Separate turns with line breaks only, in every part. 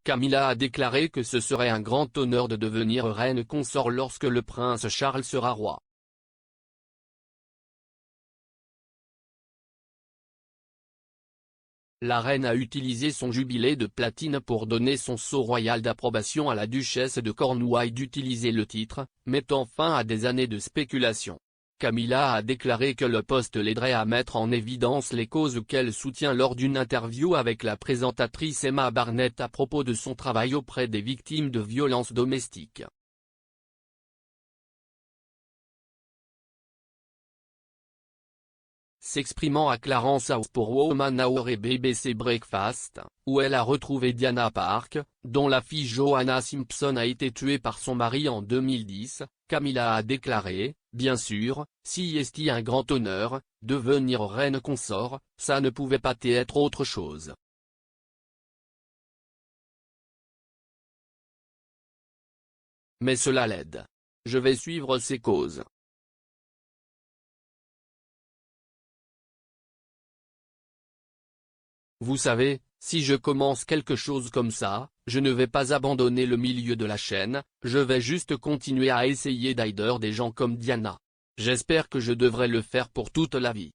Camilla a déclaré que ce serait un grand honneur de devenir reine consort lorsque le prince Charles sera roi. La reine a utilisé son jubilé de platine pour donner son sceau royal d'approbation à la duchesse de Cornouailles d'utiliser le titre, mettant fin à des années de spéculation. Camilla a déclaré que le poste l'aiderait à mettre en évidence les causes qu'elle soutient lors d'une interview avec la présentatrice Emma Barnett à propos de son travail auprès des victimes de violences domestiques. S'exprimant à Clarence House pour Woman Hour et BBC Breakfast, où elle a retrouvé Diana Park, dont la fille Joanna Simpson a été tuée par son mari en 2010, Camilla a déclaré, « Bien sûr, si est un grand honneur, devenir reine consort, ça ne pouvait pas être autre chose. Mais cela l'aide. Je vais suivre ses causes. Vous savez, si je commence quelque chose comme ça, je ne vais pas abandonner le milieu de la chaîne, je vais juste continuer à essayer d'aider des gens comme Diana. J'espère que je devrais le faire pour toute la vie. »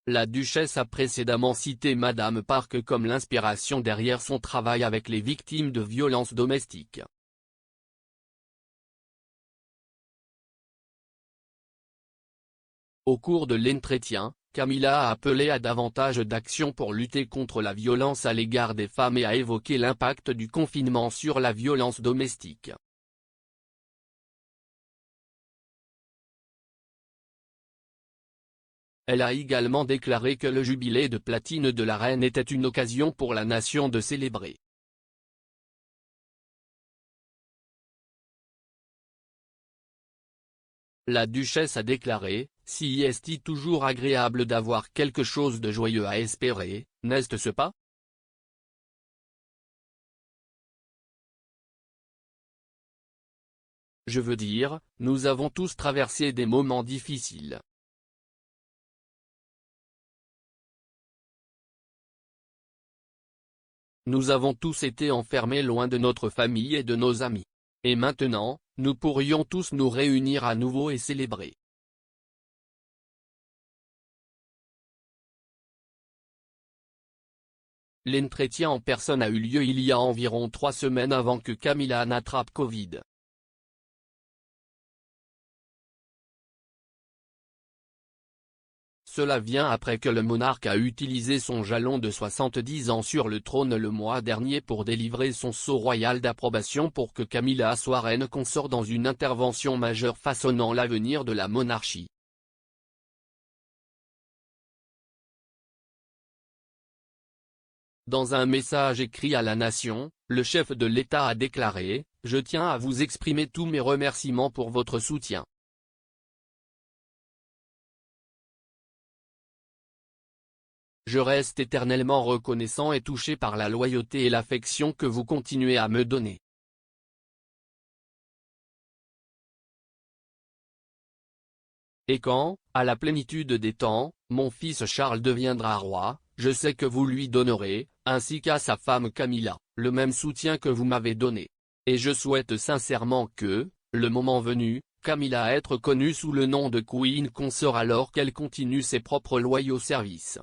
La duchesse a précédemment cité Madame Park comme l'inspiration derrière son travail avec les victimes de violences domestiques. Au cours de l'entretien, Camilla a appelé à davantage d'actions pour lutter contre la violence à l'égard des femmes et a évoqué l'impact du confinement sur la violence domestique. Elle a également déclaré que le jubilé de platine de la reine était une occasion pour la nation de célébrer. La duchesse a déclaré, « Si est toujours agréable d'avoir quelque chose de joyeux à espérer, n'est-ce pas ? Je veux dire, nous avons tous traversé des moments difficiles. Nous avons tous été enfermés loin de notre famille et de nos amis. Et maintenant, nous pourrions tous nous réunir à nouveau et célébrer. » L'entretien en personne a eu lieu il y a environ 3 semaines avant que Camilla n'attrape Covid. Cela vient après que le monarque a utilisé son jalon de 70 ans sur le trône le mois dernier pour délivrer son sceau royal d'approbation pour que Camilla soit reine consort dans une intervention majeure façonnant l'avenir de la monarchie. Dans un message écrit à la nation, le chef de l'État a déclaré, « Je tiens à vous exprimer tous mes remerciements pour votre soutien. Je reste éternellement reconnaissant et touché par la loyauté et l'affection que vous continuez à me donner. » Et quand, à la plénitude des temps, mon fils Charles deviendra roi, je sais que vous lui donnerez, ainsi qu'à sa femme Camilla, le même soutien que vous m'avez donné. Et je souhaite sincèrement que, le moment venu, Camilla être connue sous le nom de Queen Consort alors qu'elle continue ses propres loyaux services.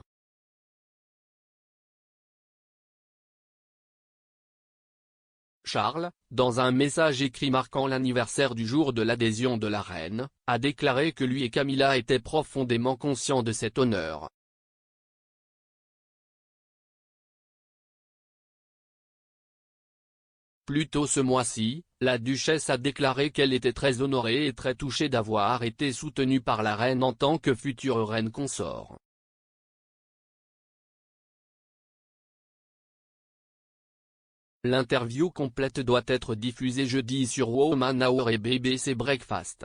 Charles, dans un message écrit marquant l'anniversaire du jour de l'adhésion de la reine, a déclaré que lui et Camilla étaient profondément conscients de cet honneur. Plus tôt ce mois-ci, la duchesse a déclaré qu'elle était très honorée et très touchée d'avoir été soutenue par la reine en tant que future reine consort. L'interview complète doit être diffusée jeudi sur Woman Hour et BBC Breakfast.